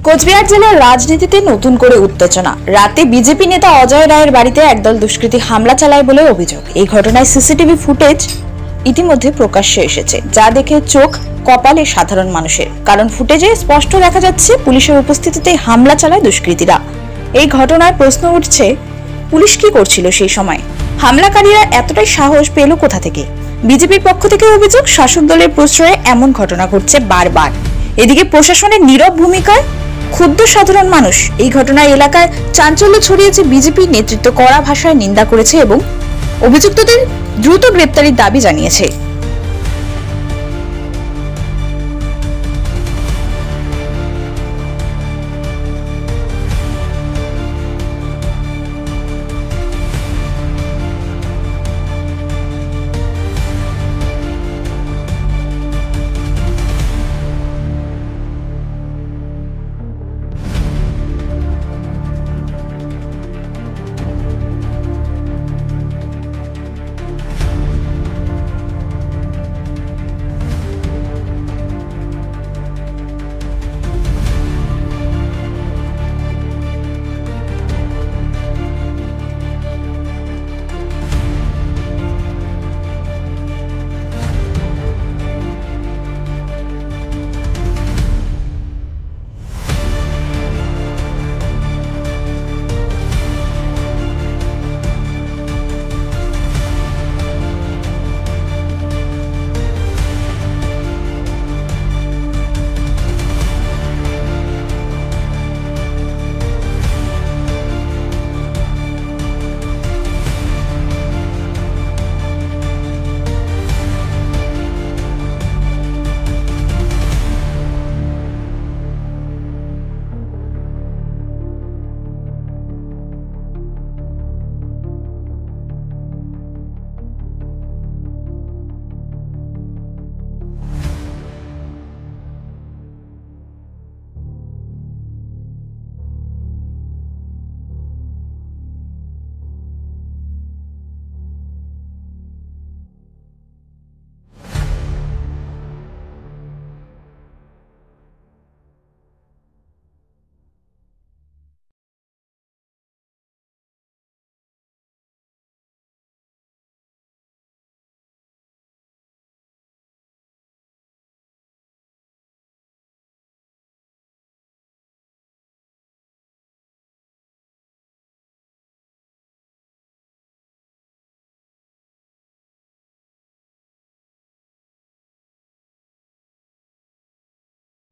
কোচবিহার জেলার রাজনীতিতে নতুন করে উত্তেজনা। রাতে বিজেপি নেতা অজয় রায়ের বাড়িতে একদল দুষ্কৃতী হামলা চালায় বলে অভিযোগ। এই ঘটনায় সিসিটিভি ফুটেজ ইতিমধ্যে প্রকাশ্যে এসেছে, যা দেখে চোখ কপালে সাধারণ মানুষের। কারণ ফুটেজে স্পষ্ট দেখা যাচ্ছে পুলিশের উপস্থিতিতে হামলা চালায় দুষ্কৃতীরা। এই ঘটনায় প্রশ্ন উঠছে, পুলিশ কি করছিল সেই সময়? হামলাকারীরা এতটাই সাহস পেল কোথা থেকে? বিজেপির পক্ষ থেকে অভিযোগ, শাসক দলের প্রশ্রয়ে এমন ঘটনা ঘটছে বারবার। এদিকে প্রশাসনের নীরব ভূমিকায় ক্ষুব্ধ সাধারণ মানুষ। এই ঘটনায় এলাকায় চাঞ্চল্য ছড়িয়েছে। বিজেপি নেতৃত্ব কড়া ভাষায় নিন্দা করেছে এবং অভিযুক্তদের দ্রুত গ্রেপ্তারির দাবি জানিয়েছে।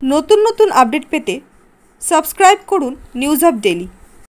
নতুন নতুন আপডেট পেতে সাবস্ক্রাইব করুন নিউজ আপ ডেইলি।